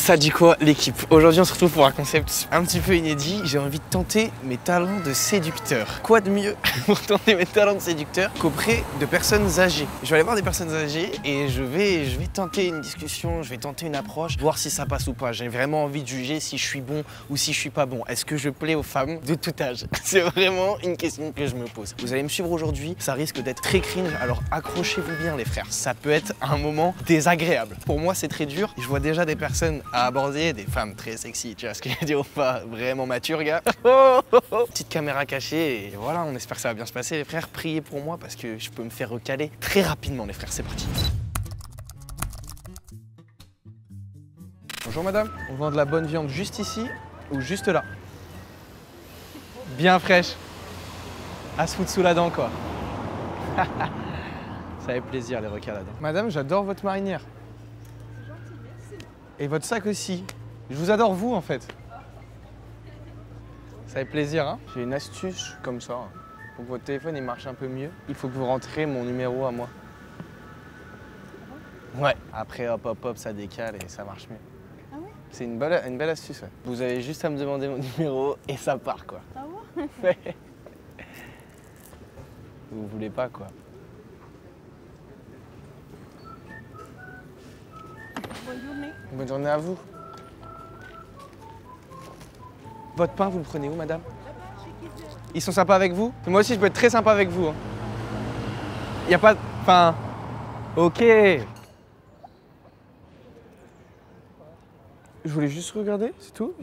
Ça dit quoi l'équipe? Aujourd'hui on se retrouve pour un concept un petit peu inédit. J'ai envie de tenter mes talents de séducteur. Quoi de mieux pour tenter mes talents de séducteur qu'auprès de personnes âgées? Je vais aller voir des personnes âgées et je vais tenter une discussion, je vais tenter une approche, voir si ça passe ou pas. J'ai vraiment envie de juger si je suis bon ou si je suis pas bon. Est-ce que je plais aux femmes de tout âge? C'est vraiment une question que je me pose. Vous allez me suivre aujourd'hui, ça risque d'être très cringe, alors accrochez-vous bien les frères. Ça peut être un moment désagréable. Pour moi c'est très dur. Je vois déjà des personnes à aborder, des femmes très sexy, tu vois ce que je veux dire ou pas? Vraiment mature, gars. Petite caméra cachée et voilà, on espère que ça va bien se passer les frères. Priez pour moi parce que je peux me faire recaler très rapidement les frères, c'est parti. Bonjour madame, on vend de la bonne viande juste ici ou juste là? Bien fraîche. À se foutre sous la dent quoi. Ça fait plaisir les recalades. Madame, j'adore votre marinière. Et votre sac aussi. Je vous adore vous en fait. Ça fait plaisir hein. J'ai une astuce comme ça. Pour que votre téléphone il marche un peu mieux, il faut que vous rentrez mon numéro à moi. Ouais. Après hop hop hop ça décale et ça marche mieux. Ah ouais? C'est une belle astuce ouais. Vous avez juste à me demander mon numéro et ça part quoi. Ah ouais? Ouais. Vous voulez pas quoi. Bonne journée. Bonne journée à vous. Votre pain, vous le prenez où, madame? Ils sont sympas avec vous? Moi aussi, je peux être très sympa avec vous. Hein. Y a pas de... Enfin... Ok. Je voulais juste regarder, c'est tout.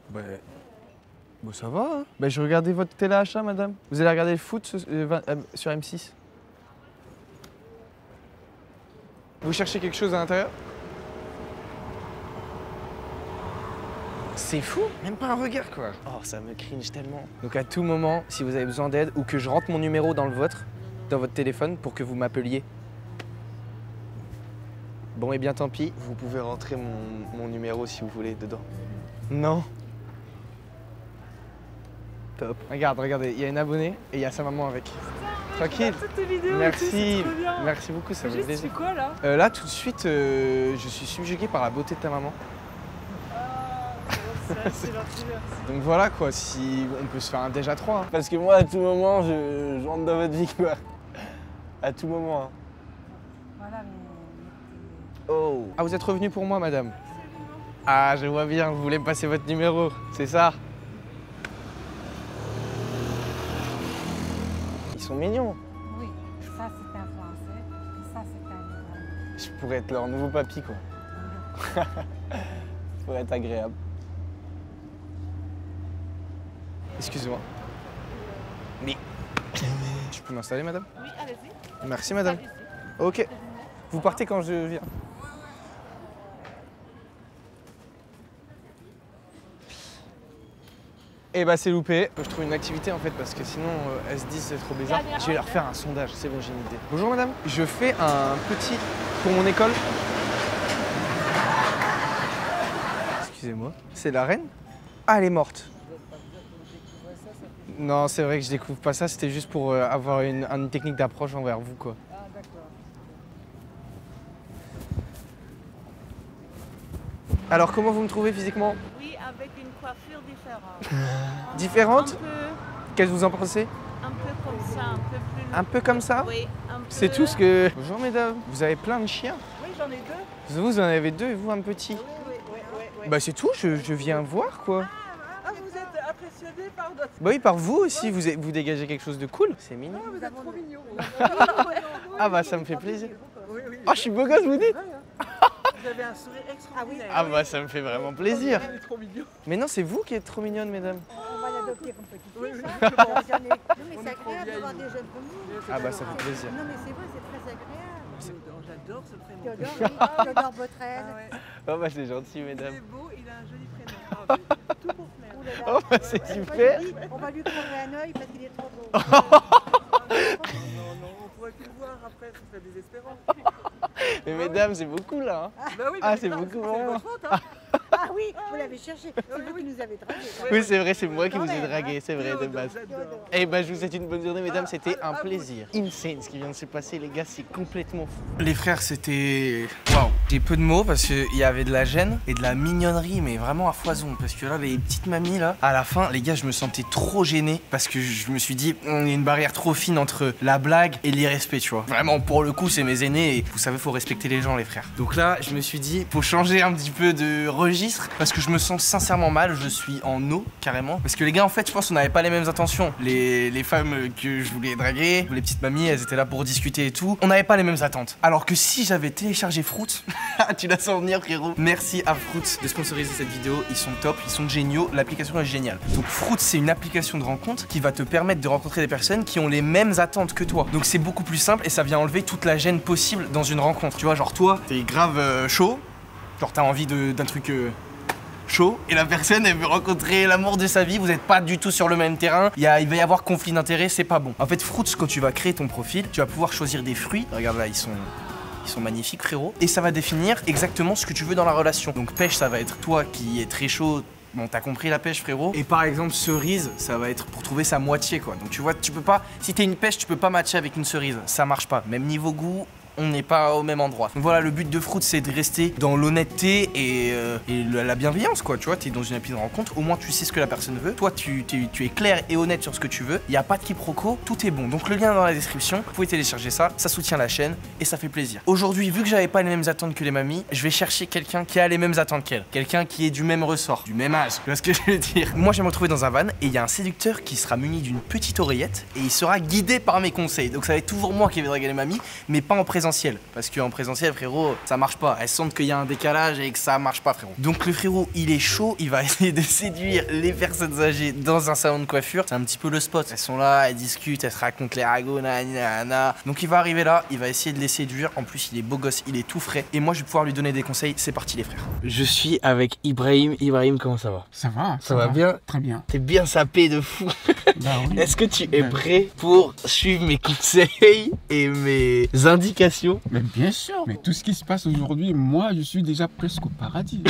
Bah ça va, hein. Bah je regardais votre téléachat, madame. Vous allez regarder le foot sur M6? Vous cherchez quelque chose à l'intérieur? C'est fou, même pas un regard quoi. Oh, ça me cringe tellement. Donc à tout moment, si vous avez besoin d'aide ou que je rentre mon numéro dans le vôtre, dans votre téléphone pour que vous m'appeliez. Bon et bien tant pis, vous pouvez rentrer mon numéro si vous voulez dedans. Non. Top. Regardez, il y a une abonnée et il y a sa maman avec. Tranquille. Toutes tes vidéos. Merci. Et tout, bien. Merci beaucoup, ça me fait plaisir. Tu fais quoi là? Là, tout de suite, je suis subjugué par la beauté de ta maman. C'est gentil. Donc voilà quoi, si on peut se faire un déj à 3. Hein. Parce que moi, à tout moment, je rentre dans votre vie quoi. À tout moment. Hein. Voilà, mais... Oh. Ah, vous êtes revenu pour moi, madame? Ah, je vois bien, vous voulez me passer votre numéro, c'est ça? Ils sont mignons. Oui, ça c'est un Français, et ça c'est un Iranien. Je pourrais être leur nouveau papy quoi. Ça pourrait être agréable. Excusez-moi. Mais... Je peux m'installer, madame? Oui, allez-y. Merci, madame. Ok. Vous partez quand je viens. Eh bah c'est loupé. Je trouve une activité en fait parce que sinon elles se disent c'est trop bizarre. Je vais leur faire un sondage, c'est bon j'ai une idée. Bonjour madame, je fais un petit pour mon école. Excusez-moi. C'est la reine? Ah elle est morte. Non c'est vrai que je découvre pas ça, c'était juste pour avoir une technique d'approche envers vous quoi. Ah d'accord. Alors comment vous me trouvez physiquement? Oui, avec une coiffure différente. Différente? Un Qu'est-ce que vous en pensez? peu comme ça, un peu plus... Un peu comme ça? Oui, un peu... C'est tout ce que... Bonjour mesdames, vous avez plein de chiens? Oui, j'en ai deux. Vous en avez deux et vous un petit? Oui. Bah c'est tout, je viens voir quoi. Ah, vous êtes impressionné par notre... Bah oui, par vous aussi, vous dégagez quelque chose de cool. C'est mignon. vous êtes trop mignon. Ah bah ça me fait plaisir. Oui. Oh, je suis beau gosse, vous dites? Vous avez un sourire extraordinaire. Ah bah ça me fait vraiment plaisir. Il est trop mignon. Mais non, c'est vous qui êtes trop mignonne, mesdames. On va l'adopter comme petite fille, Oui. ça. Non, mais c'est On est trop agréable d'avoir vieilles, des jeunes comme vous. Ah bah ça fait plaisir. Non, mais c'est vrai, c'est très agréable. J'adore ce prénom. Théodore, oui, Théodore Botrel. Oh bah c'est gentil, mesdames. Il est beau, il a un joli prénom. Tout pour plaire. Ouh là là. Oh bah c'est super. On va lui crever un œil parce qu'il est trop beau. Non, on pourrait plus le voir après, ce serait désespérant. Mais mesdames, c'est beaucoup là. Hein. Bah oui, Ah, c'est beaucoup c'est vraiment. votre faute, hein. Ah oui, vous l'avez cherché. C'est vous qui nous avez dragués. Oui, c'est vrai, c'est moi qui vous ai Théodore, dragué, c'est vrai, de Théodore, base. j'adore. Eh ben, je vous souhaite une bonne journée, mesdames. C'était un vous plaisir. Insane ce qui vient de se passer, les gars, c'est complètement fou. Les frères, c'était. Waouh! J'ai peu de mots parce qu'il y avait de la gêne et de la mignonnerie, mais vraiment à foison. Parce que là, les petites mamies, là, à la fin, les gars, je me sentais trop gêné parce que je me suis dit, il y a une barrière trop fine entre la blague et l'irrespect, tu vois. Vraiment, pour le coup, c'est mes aînés et vous savez, faut respecter les gens, les frères. Donc là, je me suis dit, faut changer un petit peu de registre parce que je me sens sincèrement mal. Je suis en eau, carrément. Parce que les gars, en fait, je pense qu'on n'avait pas les mêmes intentions. Les femmes que je voulais draguer, les petites mamies, elles étaient là pour discuter et tout. On n'avait pas les mêmes attentes. Alors que si j'avais téléchargé Fruits, tu la sens venir, frérot. Merci à Fruits de sponsoriser cette vidéo. Ils sont top, ils sont géniaux. L'application est géniale. Donc Fruits, c'est une application de rencontre qui va te permettre de rencontrer des personnes qui ont les mêmes attentes que toi. Donc c'est beaucoup plus simple et ça vient enlever toute la gêne possible dans une rencontre. Tu vois, genre toi, t'es grave chaud. Genre t'as envie d'un truc chaud et la personne elle veut rencontrer l'amour de sa vie, vous n'êtes pas du tout sur le même terrain, il va y avoir conflit d'intérêts, c'est pas bon. En fait Fruits, quand tu vas créer ton profil, tu vas pouvoir choisir des fruits, regarde là ils sont magnifiques frérot, et ça va définir exactement ce que tu veux dans la relation. Donc pêche ça va être toi qui est très chaud. Bon, t'as compris la pêche, frérot. Et par exemple, cerise, ça va être pour trouver sa moitié, quoi. Donc tu vois, tu peux pas, si t'es une pêche, tu peux pas matcher avec une cerise. Ça marche pas. Même niveau goût, on n'est pas au même endroit. Donc voilà, le but de Fruits, c'est de rester dans l'honnêteté et la bienveillance, quoi. Tu vois, t'es dans une appli de rencontre, au moins tu sais ce que la personne veut. Toi, tu es clair et honnête sur ce que tu veux. Il n'y a pas de quiproquo, tout est bon. Donc le lien est dans la description. Vous pouvez télécharger ça, ça soutient la chaîne et ça fait plaisir. Aujourd'hui, vu que j'avais pas les mêmes attentes que les mamies, je vais chercher quelqu'un qui a les mêmes attentes qu'elle. Quelqu'un qui est du même ressort, du même âge. Tu vois ce que je veux dire? Moi, je vais me retrouver dans un van et il y a un séducteur qui sera muni d'une petite oreillette et il sera guidé par mes conseils. Donc ça va être toujours moi qui vais draguer les mamies, mais pas en présentiel. Parce qu'en présentiel, frérot, ça marche pas. Elles sentent qu'il y a un décalage et que ça marche pas, frérot. Donc le frérot, il est chaud, il va essayer de séduire les personnes âgées dans un salon de coiffure. C'est un petit peu le spot. Elles sont là, elles discutent, elles se racontent les ragots, nanana. Donc il va arriver là, il va essayer de les séduire. En plus, il est beau gosse, il est tout frais. Et moi, je vais pouvoir lui donner des conseils. C'est parti, les frères. Je suis avec Ibrahim. Ibrahim, comment ça va? Ça va, ça va bien? Très bien. T'es bien sapé de fou. Bah oui. Est-ce que tu es prêt pour suivre mes conseils et mes indications? Mais bien sûr. Mais tout ce qui se passe aujourd'hui, moi, je suis déjà presque au paradis.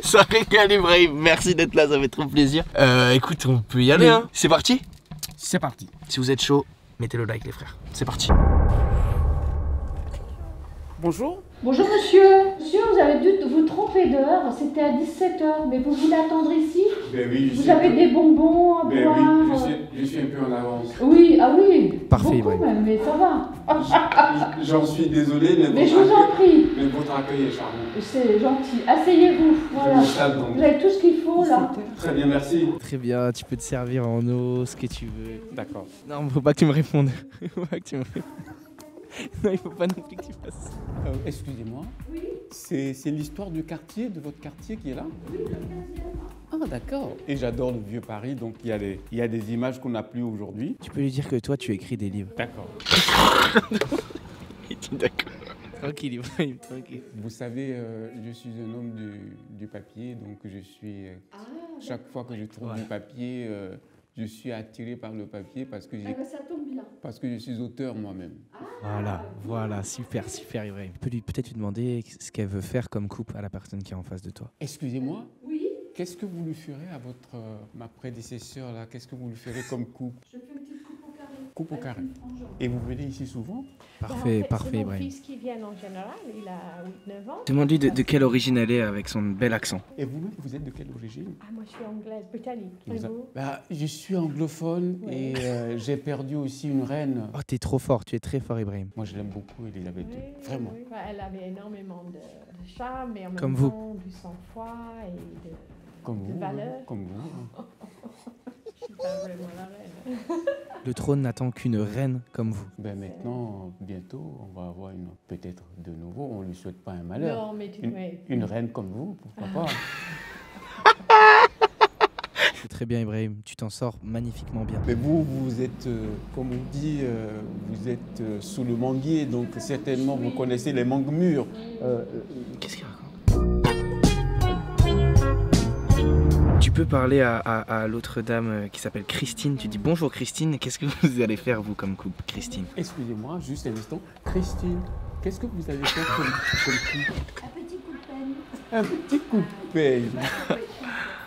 Ça régale, Ibrahim. Merci d'être là, ça fait trop plaisir. Écoute, on peut y aller, hein. C'est parti? C'est parti. Si vous êtes chaud, mettez le like, les frères. C'est parti. Bonjour. Bonjour monsieur. Monsieur, vous avez dû vous tromper d'heure, c'était à 17h, mais vous voulez attendre ici? Ben oui, vous avez des bonbons à ben boire? oui, je suis un peu en avance. Oui, ah oui. Parfait, beaucoup Ibrahim. même, mais ça va. J'en suis désolé, Mais je vous en prie. mais votre accueil est charmant. C'est gentil. Asseyez-vous, voilà. Je m'installe donc. Vous avez tout ce qu'il faut là. Très bien, merci. Très bien, tu peux te servir en eau, ce que tu veux. D'accord. Non, faut pas que tu me répondes. Faut pas que tu me répondes. Non, il faut pas non plus que tu fasses. Excusez-moi. Oui. C'est l'histoire du quartier, de votre quartier qui est là? Oui, le 15e. Ah d'accord. Et j'adore le vieux Paris, donc il y a des images qu'on n'a plus aujourd'hui. Tu peux lui dire que toi, tu écris des livres. D'accord. D'accord. Tranquille, Ibrahim, tranquille. Vous savez, je suis un homme du papier, donc je suis... chaque fois que je trouve du papier, je suis attiré par le papier parce que, ça tombe bien. parce que je suis auteur moi-même. Voilà, super, Ibrahim. Tu peux peut-être lui demander ce qu'elle veut faire comme coupe à la personne qui est en face de toi. Excusez-moi, Oui, qu'est-ce que vous lui ferez à ma prédécesseur là? Qu'est-ce que vous lui ferez comme coupe? je fais une petite coupe au carré. Coupe au carré. Avec une frange. Et vous venez ici souvent? Parfait, C'est mon Ibrahim. fils qui vient en général, il a 8-9 ans. Demande-lui de quelle origine elle est avec son bel accent. Et vous-même, vous êtes de quelle origine? Ah, moi je suis anglaise, britannique. Et Vous a- vous? Je suis anglophone Oui. et j'ai perdu aussi une reine. Oh, t'es trop fort, tu es très fort, Ibrahim. Moi, je l'aime beaucoup, Elisabeth II. Oui, Vraiment. oui. Ouais, elle avait énormément de charme et en même Comme vous. temps du sang-froid et de... Comme De vous. valeur. Hein, comme vous. Je suis pas vraiment la reine. Le trône n'attend qu'une reine comme vous. Ben maintenant, bientôt, on va avoir peut-être de nouveau, on ne lui souhaite pas un malheur. Non, mais tu Une reine comme vous, pourquoi pas? C'est très bien, Ibrahim. Tu t'en sors magnifiquement bien. Mais vous êtes, comme on dit, vous êtes sous le manguier, donc certainement vous connaissez les mangues mûres. Qu'est-ce qu'il raconte? Tu peux parler à l'autre dame qui s'appelle Christine. Tu dis bonjour Christine, qu'est-ce que vous allez faire vous comme couple, Christine? Excusez-moi, juste un instant. Christine, qu'est-ce que vous allez faire comme couple? Un petit coup de peine. Un petit coup de peine.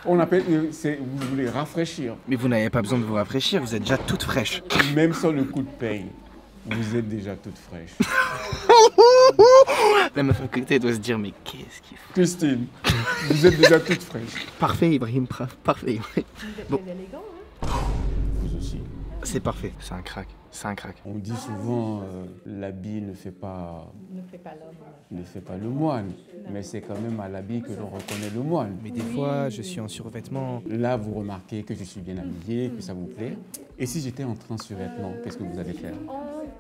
On appelle, vous voulez rafraîchir. Mais vous n'avez pas besoin de vous rafraîchir, vous êtes déjà toute fraîche. Même sans le coup de peine, vous êtes déjà toute fraîche. La meuf à côté doit se dire mais qu'est-ce qu'il faut. Christine, vous êtes déjà toute fraîche. Parfait Ibrahim, parfait Ibrahim. Bon. élégant, Vous aussi. C'est parfait. C'est un crack. C'est un crack. On dit souvent l'habit ne fait pas l'homme. ne fait pas le moine, mais c'est quand même à l'habit que l'on reconnaît le moine. Mais des fois, je suis en survêtement. Là, vous remarquez que je suis bien habillé, que ça vous plaît. Et si j'étais en survêtement, qu'est-ce que vous allez faire?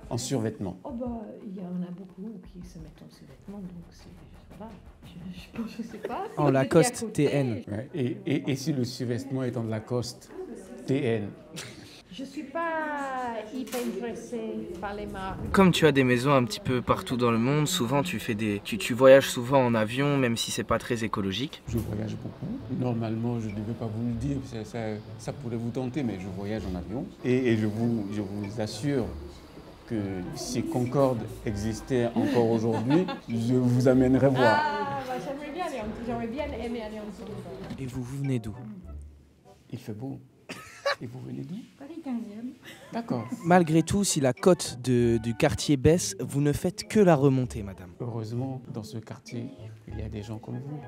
En survêtement. Oh bah, il y en a beaucoup qui se mettent en sous-vêtements, donc c'est... Voilà. Je sais pas. En Lacoste TN. Ouais, et si le survêtement est en Lacoste TN? Je suis pas hyper intéressée par les marques. Comme tu as des maisons un petit peu partout dans le monde, souvent tu fais tu voyages souvent en avion, même si c'est pas très écologique. Je voyage beaucoup. Normalement, je ne devais pas vous le dire, ça pourrait vous tenter, mais je voyage en avion. Et je vous assure que si Concorde existait encore aujourd'hui, je vous amènerai voir. Ah, bah, j'aurais bien aimé aller ensemble. Et vous venez d'où? Il fait beau. Et vous venez d'où? Paris 15e. D'accord. Malgré tout, si la cote du quartier baisse, vous ne faites que la remonter, madame. Heureusement, dans ce quartier, il y a des gens comme vous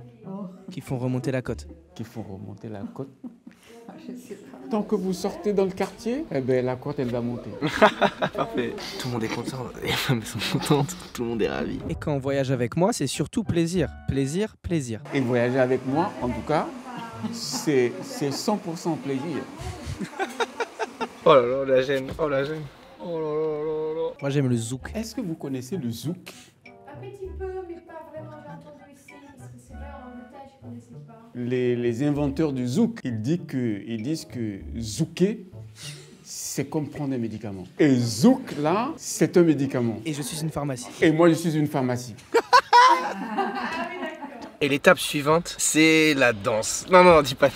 Qui font remonter la cote. qui font remonter la côte. Je sais pas. Tant que vous sortez dans le quartier, eh ben, la côte, elle va monter. Parfait. Tout le monde est content, les femmes sont contentes, tout le monde est ravi. Et quand on voyage avec moi, c'est surtout plaisir. Plaisir, plaisir. Et voyager avec moi, en tout cas, c'est 100% plaisir. Oh là là, la gêne, oh la gêne. Oh là là là là. Moi j'aime le zouk. Est-ce que vous connaissez le zouk? Un petit peu, mais pas vraiment, j'ai entendu ici, parce que c'est vrai, en Angleterre, je ne connaissais pas. Les inventeurs du zouk, ils disent que zouker, c'est comme prendre un médicament. Et zouk, là, c'est un médicament. Et je suis une pharmacie. Et moi, je suis une pharmacie. Et l'étape suivante, c'est la danse. Non, non, dis pas.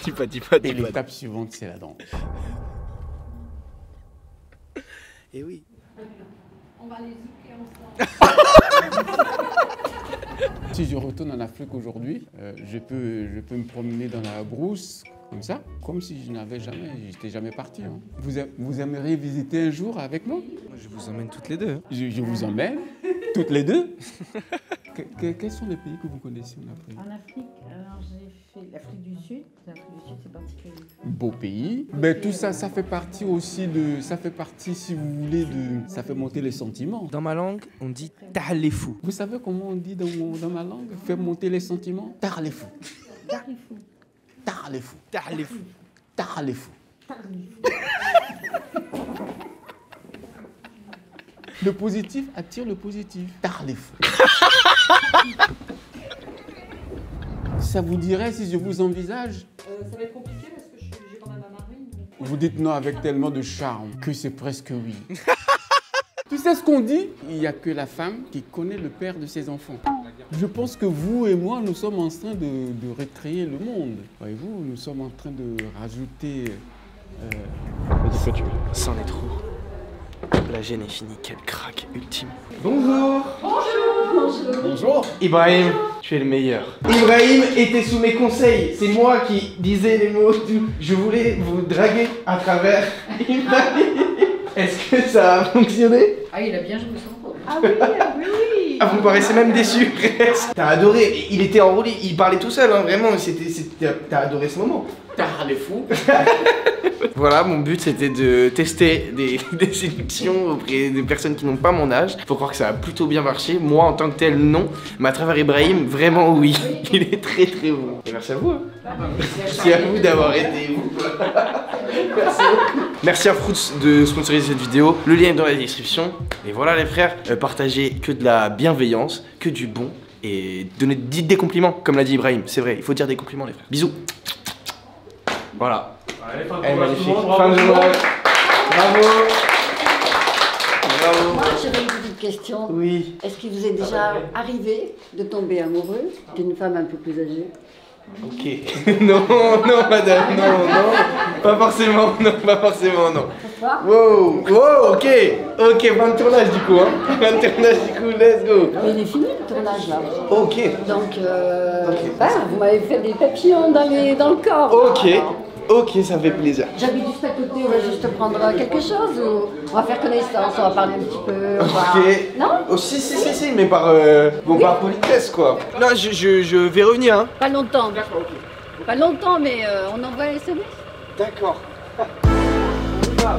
Et l'étape suivante, c'est la danse. Et oui. On va les zouker ensemble. Si je retourne en Afrique aujourd'hui, je peux me promener dans la brousse, comme ça, comme si j'étais jamais parti. Hein. Vous aimeriez visiter un jour avec moi? Je vous emmène toutes les deux. Je vous emmène, toutes les deux. Quels sont les pays que vous connaissez en Afrique? En Afrique, alors j'ai fait l'Afrique du Sud. L'Afrique du Sud, c'est particulier. Beau pays. Mais tout ça, ça fait partie aussi si vous voulez, ça fait monter les sentiments. Dans ma langue, on dit ta'lefou. Vous savez comment on dit dans ma langue? Faire monter les sentiments? Tarlefou. Darifou. Tarlefou. Ta'lefou. Tarlefou. Le positif attire le positif. Tarlefou. Ça vous dirait si je vous envisage? Ça va être compliqué parce que j'ai quand même un mari. Donc... Vous dites non avec tellement de charme que c'est presque oui. Tu sais ce qu'on dit? Il n'y a que la femme qui connaît le père de ses enfants. Je pense que vous et moi, nous sommes en train de rétrécir le monde. Voyez-vous, nous sommes en train de rajouter... C'en est trop. La gêne est finie, quel crack ultime. Bonjour. Bonjour. Ibrahim, tu es le meilleur. Ibrahim était sous mes conseils. C'est moi qui disais les mots. Je voulais vous draguer à travers Ibrahim. Est-ce que ça a fonctionné? Ah, il a bien joué son rôle. Ah oui, oui. Ah, vous paraissez même déçu. T'as adoré. Il était enroulé. Il parlait tout seul, hein. Vraiment. T'as adoré ce moment. Tarlez fou. Voilà, mon but c'était de tester des séductions auprès des personnes qui n'ont pas mon âge. Faut croire que ça a plutôt bien marché. Moi en tant que tel, non. Mais à travers Ibrahim, vraiment oui. Il est très très beau. Et merci à vous. Hein. Merci à vous d'avoir été vous. Merci beaucoup. Merci à Fruits de sponsoriser cette vidéo. Le lien est dans la description. Et voilà les frères, partagez que de la bienveillance, que du bon. Et dites des compliments, comme l'a dit Ibrahim. C'est vrai, il faut dire des compliments les frères. Bisous. Voilà. Elle est magnifique. Fin de journée. Bravo. Bravo. Moi, j'avais une petite question. Oui. Est-ce qu'il vous est déjà arrivé de tomber amoureux d'une femme un peu plus âgée? Ok. Non, non, madame, non, non. Pas forcément, non, pas forcément, non. Pourquoi? Wow, wow, ok. Ok, fin de tournage du coup, hein. Fin de tournage du coup, let's go. Mais il est fini le tournage là. Ok. Donc, vous m'avez fait des papillons dans le corps. Ok. Ok, ça me fait plaisir. J'habite juste à côté, on va juste prendre quelque chose ou on va faire connaissance, on va parler un petit peu. On va... Ok. Non? Oh, si, mais par, par politesse, quoi. Non, je vais revenir, hein. Pas longtemps. Pas longtemps, mais on envoie les SMS. D'accord. On y va.